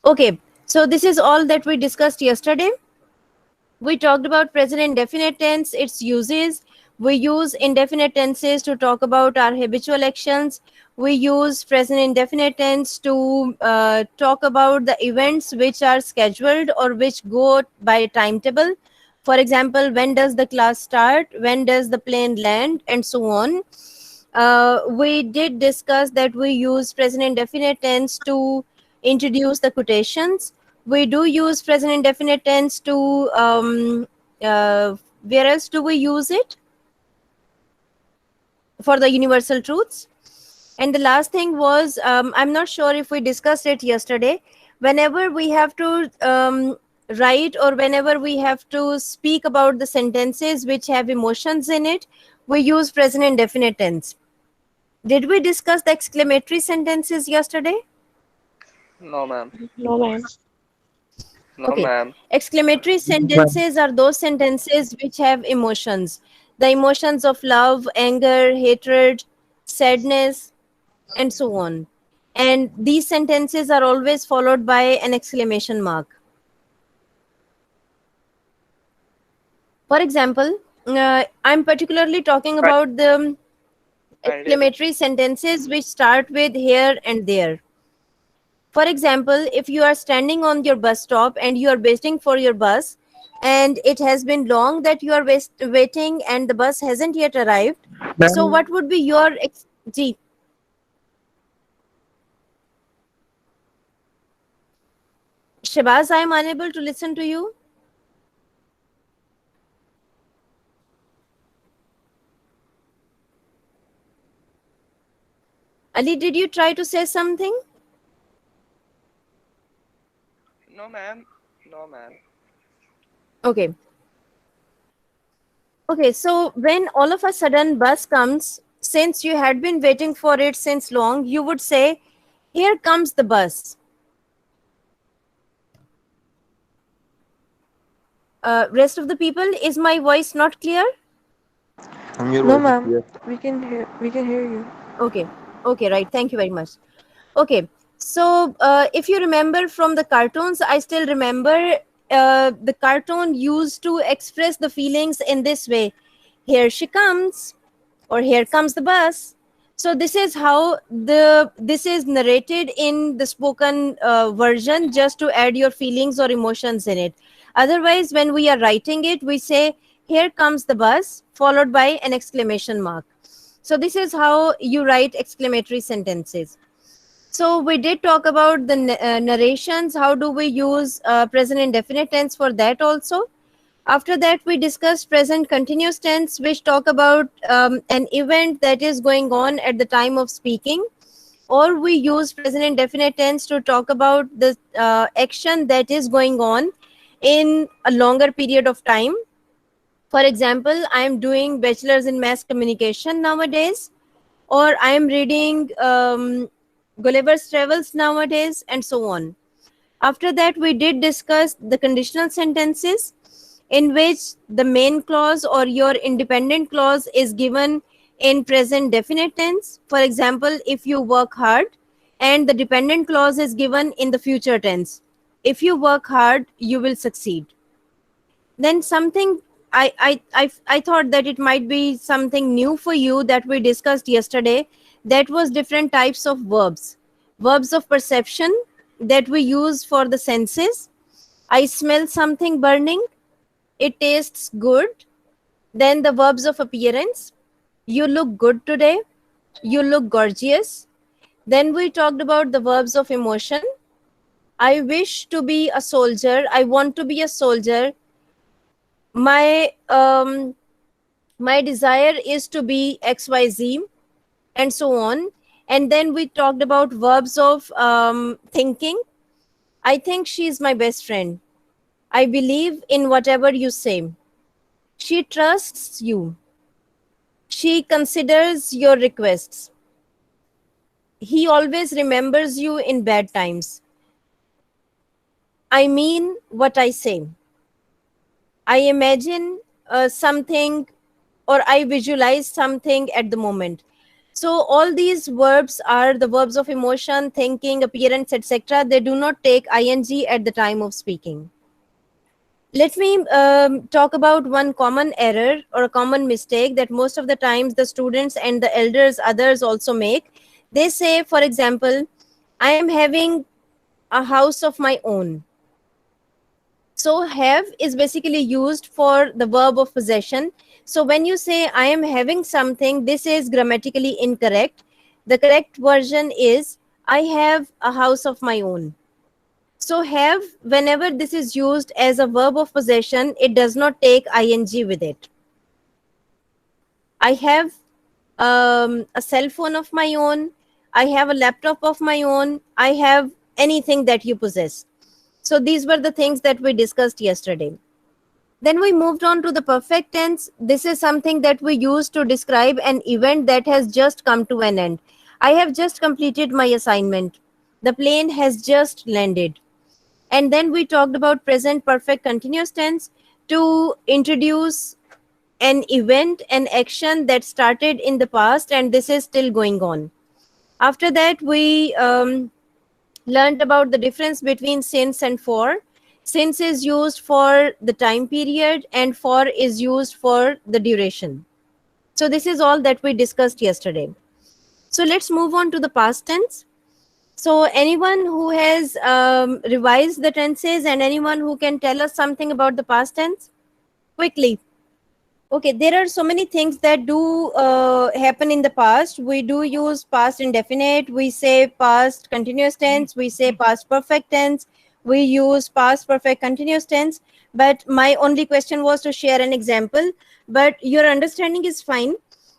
Okay, so this is all that we discussed yesterday. We talked about present indefinite tense, its uses. We use indefinite tenses to talk about our habitual actions. We use present indefinite tense to talk about the events which are scheduled or which go by timetable. For example, when does the class start? When does the plane land? And so on. We did discuss that we use present indefinite tense to introduce the quotations. We do use present indefinite tense to where else do we use it? For the universal truths. And the last thing was, I'm not sure if we discussed it yesterday. Whenever we have to write, or whenever we have to speak about the sentences which have emotions in it, we use present indefinite tense. Did we discuss the exclamatory sentences yesterday? No, ma'am. No, ma'am. No, Okay. ma'am. Exclamatory sentences are those sentences which have emotions. The emotions of love, anger, hatred, sadness, and so on. And these sentences are always followed by an exclamation mark. For example, I'm particularly talking about the Kindly. exclamatory sentences which start with here and there. For example, if you are standing on your bus stop and you are waiting for your bus, and it has been long that you are waiting and the bus hasn't yet arrived, so Ma'am, what would be your Ji, Shabaz, I am unable to listen to you. Ali, did you try to say something? No, ma'am. No, ma'am. Okay. Okay, so when all of a sudden bus comes, since you had been waiting for it since long, you would say, here comes the bus. Rest of the people, is my voice not clear? Your no, voice is ma'am. clear. We can hear you. Okay. Okay, right. Thank you very much. Okay. So, if you remember from the cartoons, I still remember the cartoon used to express the feelings in this way. Here she comes, or here comes the bus. So this is narrated in the spoken version, just to add your feelings or emotions in it. Otherwise, when we are writing it, we say, here comes the bus, followed by an exclamation mark. So this is how you write exclamatory sentences. So we did talk about the narrations. How do we use present indefinite tense for that also? After that, we discussed present continuous tense, which talk about an event that is going on at the time of speaking. Or we use present indefinite tense to talk about the action that is going on in a longer period of time. For example, I am doing bachelor's in mass communication nowadays, or I am reading Gulliver's Travels nowadays, and so on. After that, we did discuss the conditional sentences, in which the main clause or your independent clause is given in present definite tense. For example, if you work hard, and the dependent clause is given in the future tense. If you work hard, you will succeed. Then something I thought that it might be something new for you that we discussed yesterday. That was different types of verbs. Verbs of perception that we use for the senses. I smell something burning. It tastes good. Then the verbs of appearance. You look good today. You look gorgeous. Then we talked about the verbs of emotion. I wish to be a soldier. I want to be a soldier. My desire is to be XYZ, and so on. And then we talked about verbs of thinking. I think she is my best friend. I believe in whatever you say. She trusts you. She considers your requests. He always remembers you in bad times. I mean what I say. I imagine something, or I visualize something at the moment. So all these verbs are the verbs of emotion, thinking, appearance, etc. They do not take ing at the time of speaking. Let me talk about one common error or a common mistake that most of the times the students and the elders, others also make. They say, for example, I am having a house of my own. So have is basically used for the verb of possession. So when you say I am having something, this is grammatically incorrect. The correct version is I have a house of my own. So have, whenever this is used as a verb of possession, it does not take ing with it. I have a cell phone of my own. I have a laptop of my own. I have anything that you possess. So these were the things that we discussed yesterday. Then we moved on to the perfect tense. This is something that we use to describe an event that has just come to an end. I have just completed my assignment. The plane has just landed. And then we talked about present perfect continuous tense to introduce an event, an action that started in the past and this is still going on. After that, we learned about the difference between since and for. Since is used for the time period and for is used for the duration. So this is all that we discussed yesterday. So let's move on to the past tense. So anyone who has revised the tenses and anyone who can tell us something about the past tense? Quickly. Okay, there are so many things that do happen in the past. We do use past indefinite. We say past continuous tense. We say past perfect tense. We use past perfect continuous tense. But my only question was to share an example. But your understanding is fine.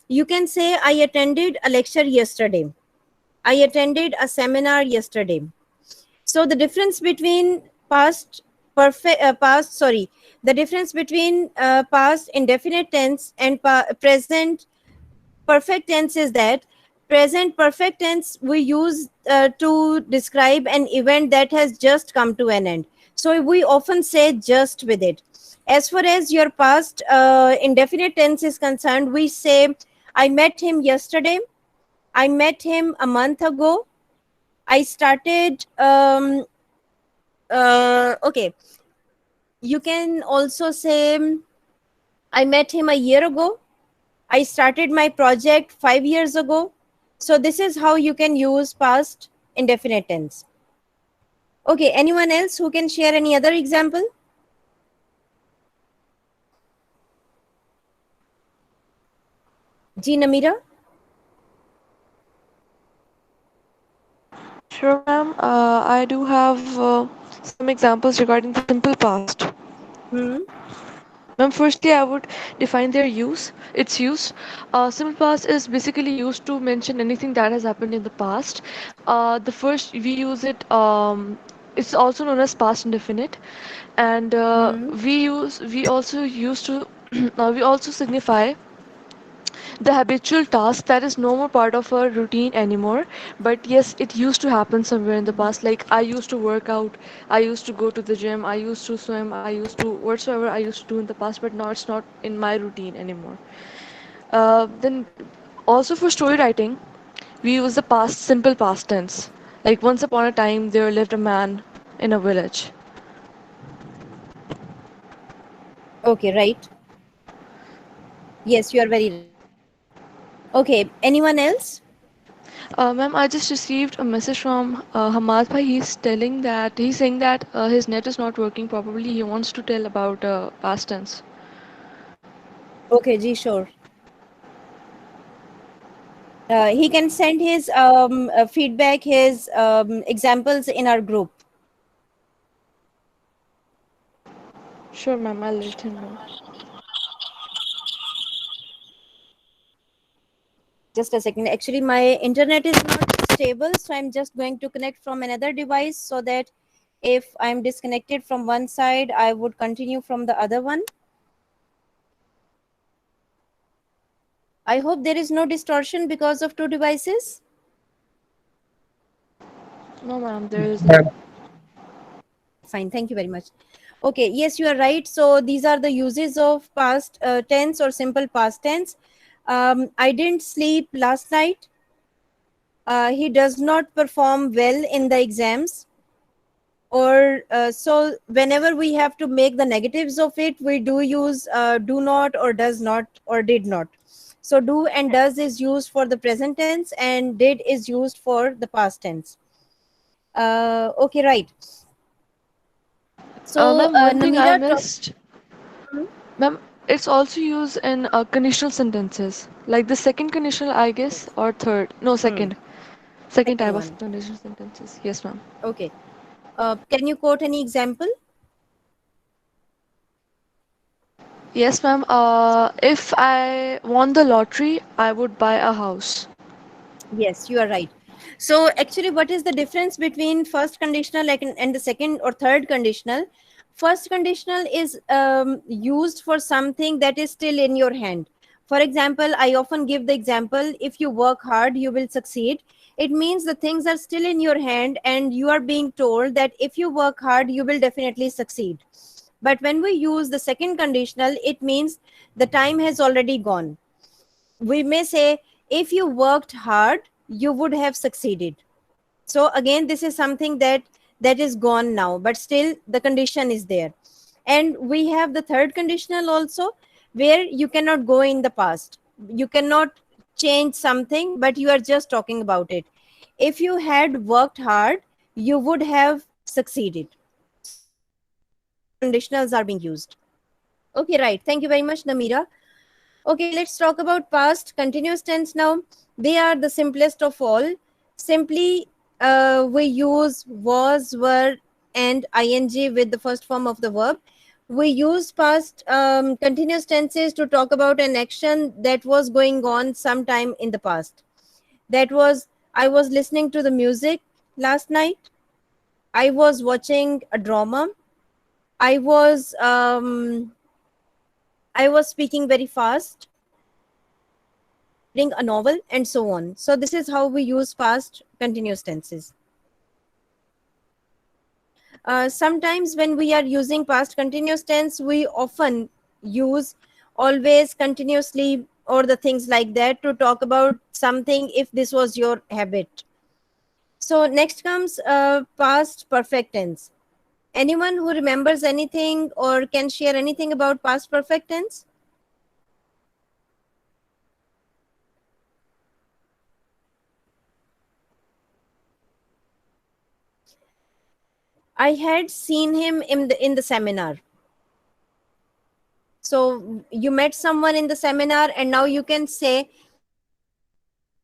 You can say, I attended a lecture yesterday. I attended a seminar yesterday. So the difference between past indefinite tense and present perfect tense is that present perfect tense we use to describe an event that has just come to an end. So we often say just with it. As far as your past indefinite tense is concerned, we say, I met him yesterday. I met him a month ago. I started, okay. You can also say, I met him a year ago. I started my project 5 years ago. So this is how you can use past indefinite tense. Okay, anyone else who can share any other example? Ji Namira? Sure, ma'am. I do have some examples regarding the simple past. Ma'am, firstly, I would define their use. Its use. Simple past is basically used to mention anything that has happened in the past. The first we use it. It's also known as past indefinite, and we also used to we also signify the habitual task that is no more part of our routine anymore, but yes, it used to happen somewhere in the past. Like I used to work out, I used to go to the gym, I used to swim, I used to whatsoever I used to do in the past, but now it's not in my routine anymore. Then also for story writing, we use the past simple past tense. Like once upon a time there lived a man in a village. Okay, right. Yes, you are very right. Okay, anyone else? Ma'am, I just received a message from Hamad Bhai. He's saying that his net is not working properly. He wants to tell about past tense. Okay, Ji, sure. He can send his feedback, his examples in our group. Sure, ma'am, I'll let him know. Just a second. Actually, my internet is not stable, so I'm just going to connect from another device so that if I'm disconnected from one side, I would continue from the other one. I hope there is no distortion because of two devices. No, ma'am, there isn't. Fine, thank you very much. Okay, yes, you are right. So these are the uses of past tense or simple past tense. I didn't sleep last night. he does not perform well in the exams, or so whenever we have to make the negatives of it, we do use do not or does not or did not. So do and does is used for the present tense, and did is used for the past tense. Okay, right. So Ma'am, one thing I Namira talk. missed. Ma'am, it's also used in conditional sentences. Like the second conditional, I guess, or third. No, Hmm, second. Second second type of one. conditional sentences. Yes, ma'am. Okay. Can you quote any example? Yes, ma'am. If I won the lottery, I would buy a house. Yes, you are right. So actually, what is the difference between first conditional like and the second or third conditional? First conditional is used for something that is still in your hand. For example, I often give the example: if you work hard, you will succeed. It means the things are still in your hand, and you are being told that if you work hard, you will definitely succeed. But when we use the second conditional, it means the time has already gone. We may say, if you worked hard, you would have succeeded. So again, this is something that is gone now, but still the condition is there. And we have the third conditional also, where you cannot go in the past, you cannot change something, but you are just talking about it. If you had worked hard, you would have succeeded. Conditionals are being used. Okay, right, thank you very much, Namira. Okay, let's talk about past continuous tense now. They are the simplest of all. Simply, we use was, were, and ing with the first form of the verb. We use past continuous tenses to talk about an action that was going on sometime in the past. That was, I was listening to the music last night. I was watching a drama. I was um, I was speaking very fast, reading a novel, and so on. So this is how we use past continuous tenses. Sometimes when we are using past continuous tense, we often use always, continuously, or the things like that to talk about something if this was your habit. So next comes past perfect tense. Anyone who remembers anything or can share anything about past perfect tense? I had seen him in the seminar. So you met someone in the seminar, and now you can say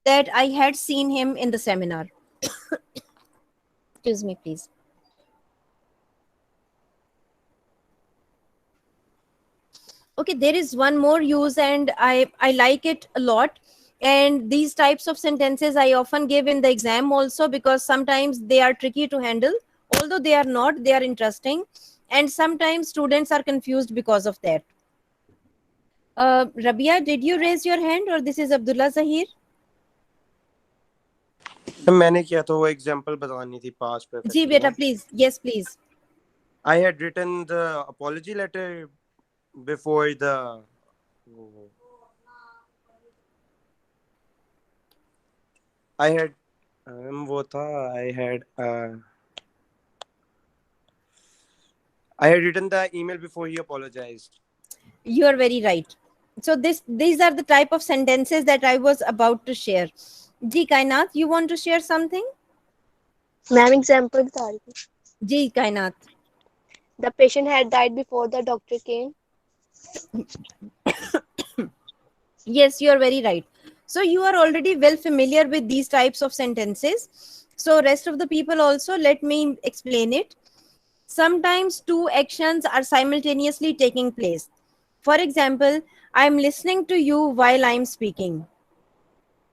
that I had seen him in the seminar. Excuse me, please. Okay, there is one more use, and I like it a lot. And these types of sentences I often give in the exam also, because sometimes they are tricky to handle. Although they are not, they are interesting. And sometimes students are confused because of that. Rabia, did you raise your hand, or this is Abdullah Zahir? मैंने किया तो वो example बतानी थी past perfect जी बेटा, please. Yes, please. I had written the apology letter before the I had वो था I had written the email before he apologized. You are very right. So these are the type of sentences that I was about to share. Ji Kainat, you want to share something? Ma'am example बता रही थी. Ji Kainat. The patient had died before the doctor came. Yes, you are very right. So you are already well familiar with these types of sentences. So rest of the people also, let me explain it. Sometimes two actions are simultaneously taking place. For example, I'm listening to you while I'm speaking.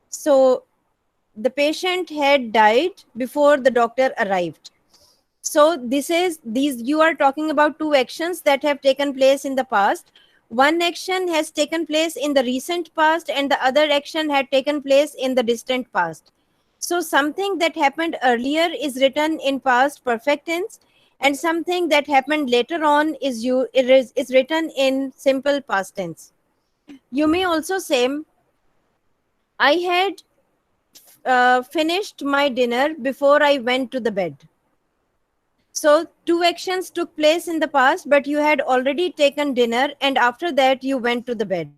So the patient had died before the doctor arrived. So these you are talking about two actions that have taken place in the past. One action has taken place in the recent past, and the other action had taken place in the distant past. So something that happened earlier is written in past perfect tense, and something that happened later on is written in simple past tense. You may also say, I had finished my dinner before I went to the bed. So two actions took place in the past, but you had already taken dinner and after that you went to the bed.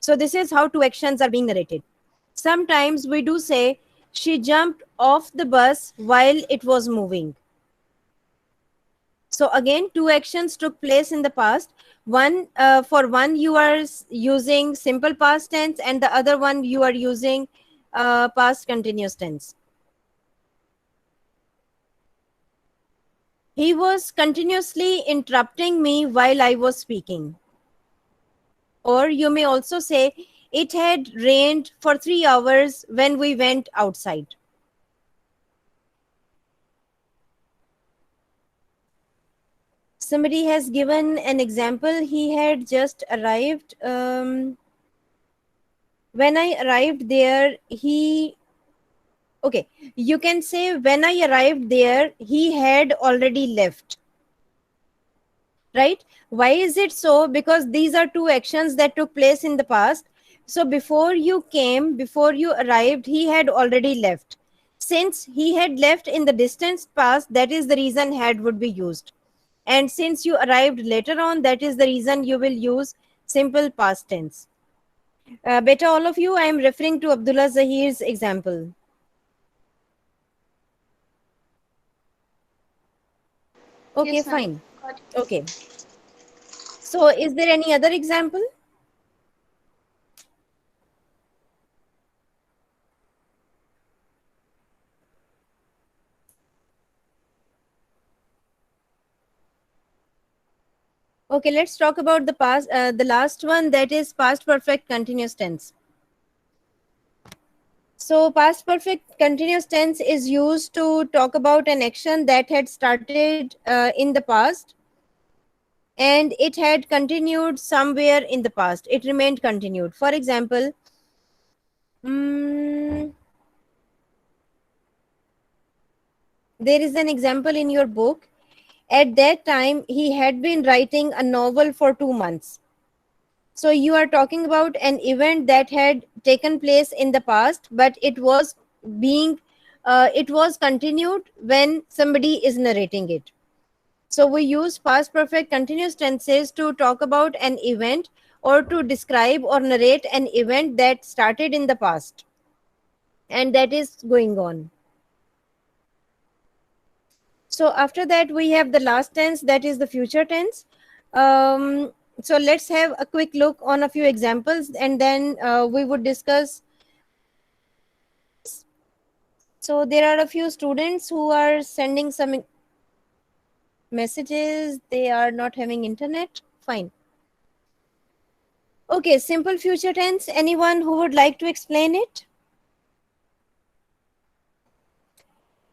So this is how two actions are being narrated. Sometimes we do say, she jumped off the bus while it was moving. So again, two actions took place in the past. One, for one you are using simple past tense, and the other one you are using past continuous tense. He was continuously interrupting me while I was speaking. Or you may also say, it had rained for 3 hours when we went outside. Somebody has given an example. He had just arrived. When I arrived there, okay, you can say when I arrived there, he had already left. Right? Why is it so? Because these are two actions that took place in the past. So before you came, before you arrived, he had already left. Since he had left in the distant past, that is the reason had would be used. And since you arrived later on, that is the reason you will use simple past tense. Beta, all of you, I am referring to Abdullah Zahir's example. Okay, Yes, ma'am. fine. Okay. So is there any other example? Okay, let's talk about the last one, that is past perfect continuous tense. So past perfect continuous tense is used to talk about an action that had started in the past and it had continued somewhere in the past. It remained continued. For example, there is an example in your book. At that time, he had been writing a novel for 2 months. So you are talking about an event that had taken place in the past, but it was continued when somebody is narrating it. So we use past perfect continuous tenses to talk about an event or to describe or narrate an event that started in the past and that is going on. So after that, we have the last tense, that is the future tense. So let's have a quick look on a few examples and then we would discuss. So there are a few students who are sending some messages. They are not having internet. Fine. Okay, simple future tense. Anyone who would like to explain it?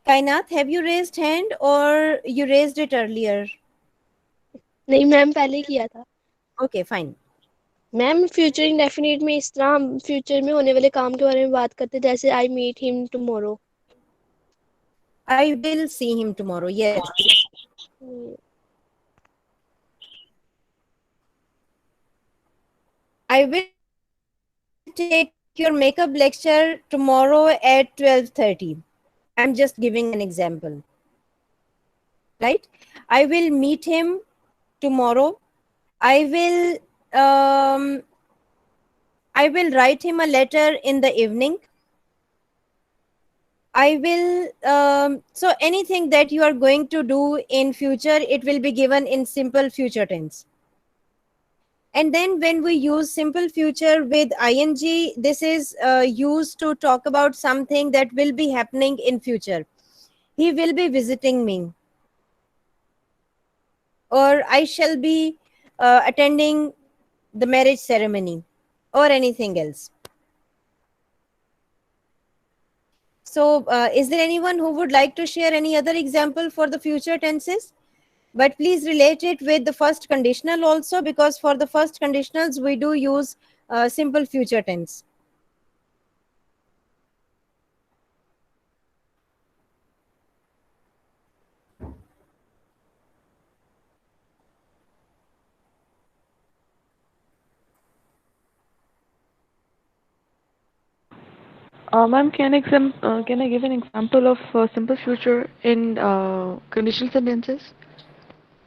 Kainat, have you raised hand or you raised it earlier? नहीं ma'am, पहले किया था. Okay, fine. Ma'am future indefinite में इस तरह हम future में होने वाले काम के बारे में बात करते हैं, जैसे I meet him tomorrow. I will see him tomorrow. Yes. I will take your makeup lecture tomorrow at 12:30. I'm just giving an example. Right? I will meet him tomorrow. I will write him a letter in the evening. I will, so anything that you are going to do in future, it will be given in simple future tense. And then when we use simple future with ing, this is used to talk about something that will be happening in future. He will be visiting me. Or I shall be attending the marriage ceremony or anything else. So is there anyone who would like to share any other example for the future tenses? But please relate it with the first conditional also, because for the first conditionals, we do use simple future tense. Ma'am, can I give an example of simple future in conditional sentences?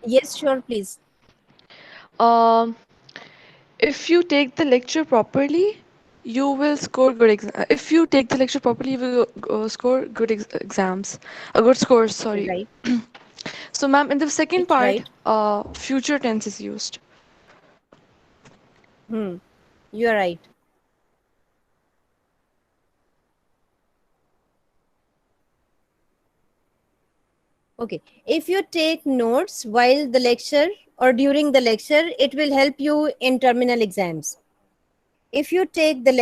Yes, sure, please. Um, if you take the lecture properly, you will score good if you take the lecture properly, you will score good exams, good scores. Sorry. Right. So, ma'am, in the second part, Right. future tense is used. You are right. Okay. If you take notes while the lecture or during the lecture, it will help you in terminal exams. If you take the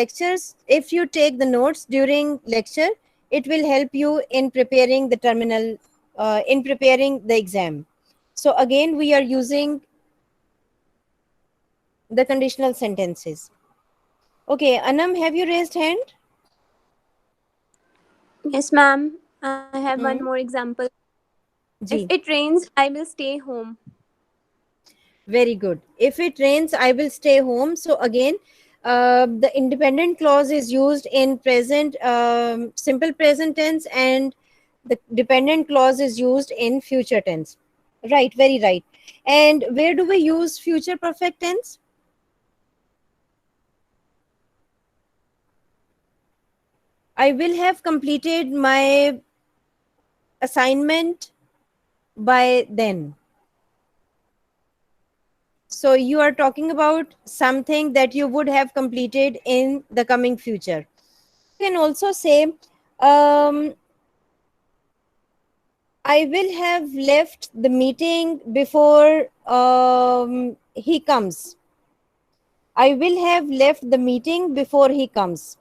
notes during lecture, it will help you in preparing the terminal, in preparing the exam. So again, we are using the conditional sentences. Okay, Anam, have you raised hand? Yes, ma'am. I have one more Hmm. example. If Ji. it rains, I will stay home. Very good. If it rains, I will stay home. So again, the independent clause is used in present, simple present tense, and the dependent clause is used in future tense. Right, very right. And where do we use future perfect tense? I will have completed my assignment by then. So you are talking about something that you would have completed in the coming future. You can also say, I will have left the meeting before he comes. I will have left the meeting before he comes.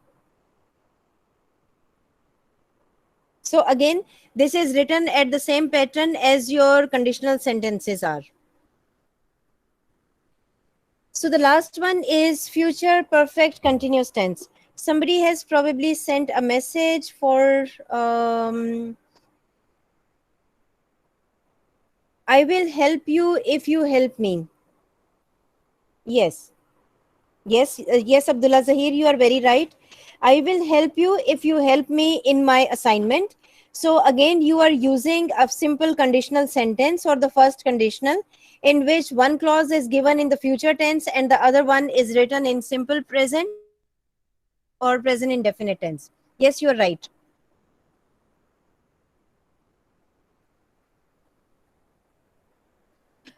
So again, this is written at the same pattern as your conditional sentences are. So the last one is future perfect continuous tense. Somebody has probably sent a message for I will help you if you help me. Yes. Yes, Abdullah Zahir, you are very right. I will help you if you help me in my assignment. So again, you are using a simple conditional sentence or the first conditional in which one clause is given in the future tense and the other one is written in simple present or present indefinite tense. Yes, you are right.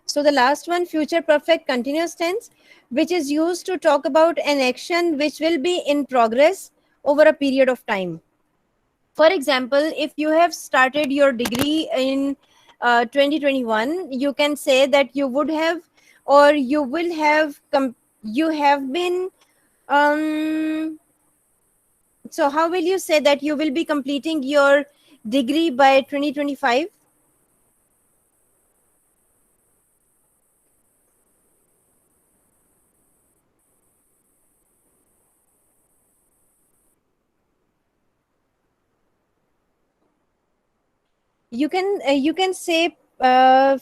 So the last one, future perfect continuous tense, which is used to talk about an action which will be in progress over a period of time. For example, if you have started your degree in 2021, you can say that you would have or you will have you have been so how will you say that you will be completing your degree by 2025? You can say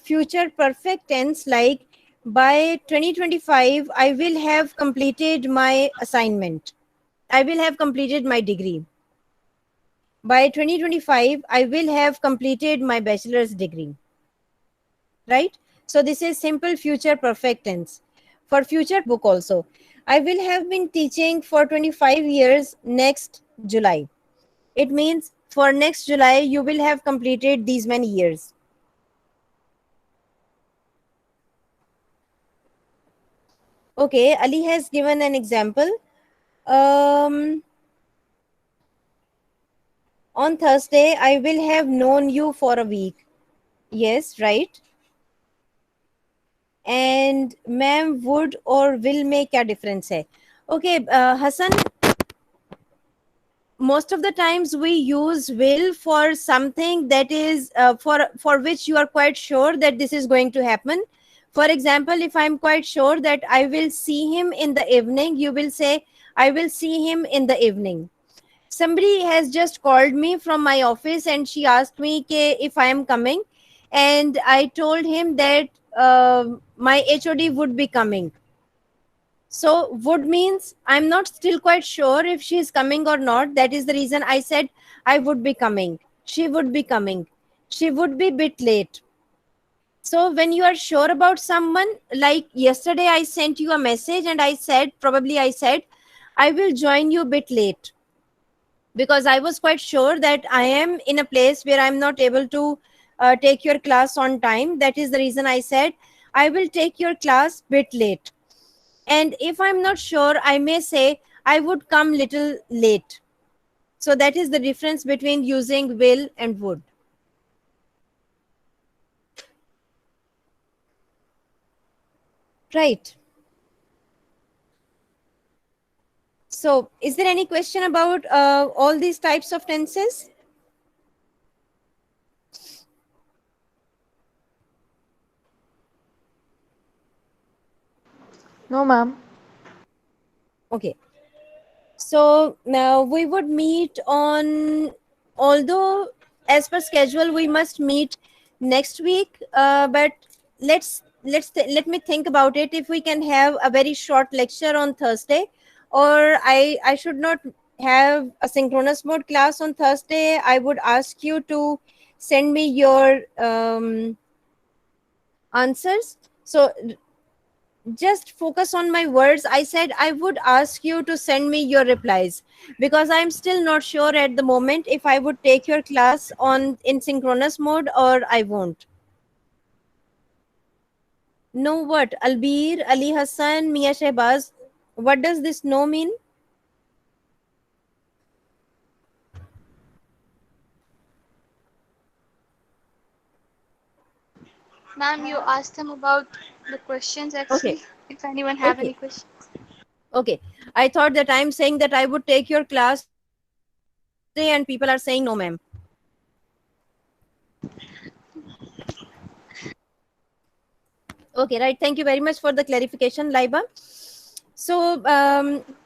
future perfect tense like by 2025 I will have completed my assignment, I will have completed my degree. By 2025 I will have completed my bachelor's degree. Right, so this is simple future perfect tense. For future book also, I will have been teaching for 25 years next July. It means for next July you will have completed these many years. Okay, Ali has given an example. On Thursday, I will have known you for a week. Yes, right. And ma'am, would or will में क्या difference है? Okay, Hassan, most of the times we use will for something that is for which you are quite sure that this is going to happen. For example, if I'm quite sure that I will see him in the evening, you will say I will see him in the evening. Somebody has just called me from my office and she asked me if I am coming, and I told him that my HOD would be coming. So would means I'm not still quite sure if she is coming or not. That is the reason I said I would be coming. She would be coming. She would be bit late. So when you are sure about someone, like yesterday I sent you a message and I said, I will join you a bit late, because I was quite sure that I am in a place where I'm not able to take your class on time. That is the reason I said I will take your class bit late. And if I'm not sure, I may say I would come little late. So that is the difference between using will and would. Right. So is there any question about all these types of tenses? No, ma'am. Okay. So now we would meet on, although as per schedule we must meet next week, but let me think about it. If we can have a very short lecture on Thursday, or I should not have a synchronous mode class on Thursday, I would ask you to send me your answers. So just focus on my words. I said I would ask you to send me your replies, because I'm still not sure at the moment if I would take your class on in synchronous mode or I won't. No, what? Albir, Ali Hassan, Mia Shehbaz, what does this no mean? Ma'am, you asked them about the questions actually. Okay. If anyone have Okay. any questions. Okay, I thought that I'm saying that I would take your class today and people are saying no, ma'am. Okay, right. Thank you very much for the clarification, Laiba. So,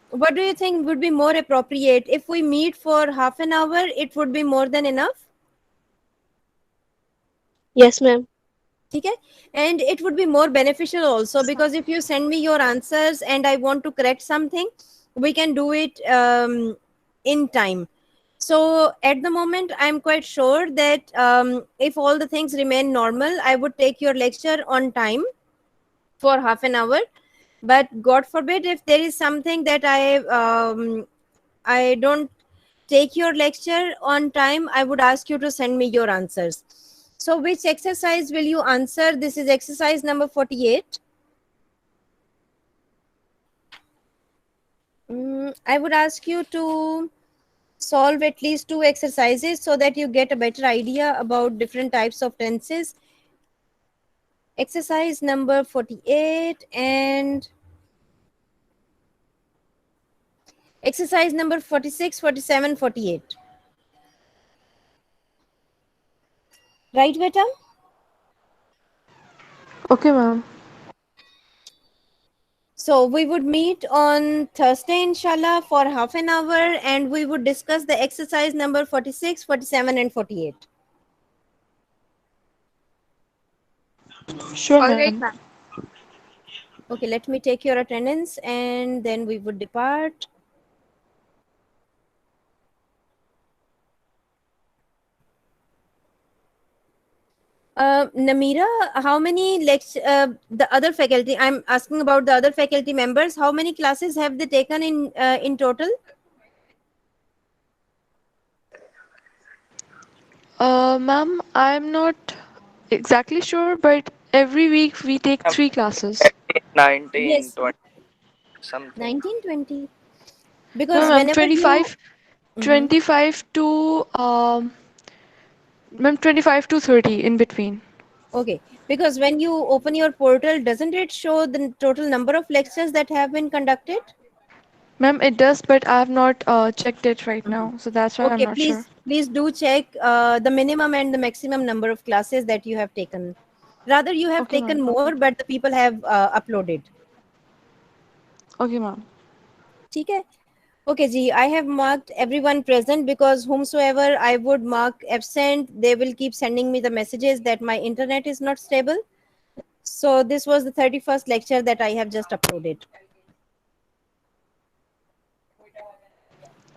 what do you think would be more appropriate? If we meet for half an hour, it would be more than enough? Yes, ma'am. Okay, and it would be more beneficial also, because if you send me your answers and I want to correct something, we can do it in time. So at the moment, I'm quite sure that if all the things remain normal, I would take your lecture on time for half an hour. But God forbid, if there is something that I don't take your lecture on time, I would ask you to send me your answers. So which exercise will you answer? This is exercise number 48. I would ask you to solve at least 2 exercises so that you get a better idea about different types of tenses. Exercise number 48 and exercise number 46, 47, 48. Right, beta? Okay, ma'am. So we would meet on Thursday, inshallah, for half an hour, and we would discuss the exercise number 46, 47, and 48. Sure, All right, ma'am. ma'am. Okay, let me take your attendance and then we would depart. Namira, how many the other faculty, I'm asking about the other faculty members, how many classes have they taken in total? Ma'am, I'm not exactly sure, but every week we take 3 classes. 19, Yes. 20, something. 19, 20. No, Because ma'am, whenever 25, you... 25 to, ma'am, 25 to 30 in between. Okay, because when you open your portal, doesn't it show the total number of lectures that have been conducted? Ma'am, it does, but I have not checked it right now, so that's why I'm Okay, not sure. please do check the minimum and the maximum number of classes that you have taken. Rather, you have Okay, taken ma'am. more, but the people have uploaded. Okay, ma'am. Okay. Okay, Ji, I have marked everyone present, because whomsoever I would mark absent, they will keep sending me the messages that my internet is not stable. So this was the 31st lecture that I have just uploaded.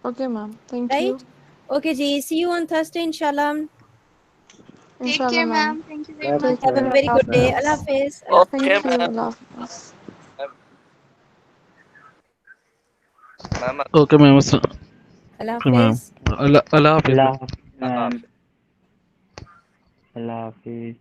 Okay, ma'am. Thank Right? you. Okay, ji. See you on Thursday, inshallah. Take Inshallah, care, ma'am. ma'am. Thank you very That's much. Take Have a care. very Allah good day. Hafiz. Allah Hafiz. Allah Hafiz. Okay, Thank you. ma'am. Allah Hafiz. Ma'am, Okay, ma'am. Allah Okay, ma'am. Hafiz. Allah Hafiz. Allah, Allah ma'am. Allah Hafiz.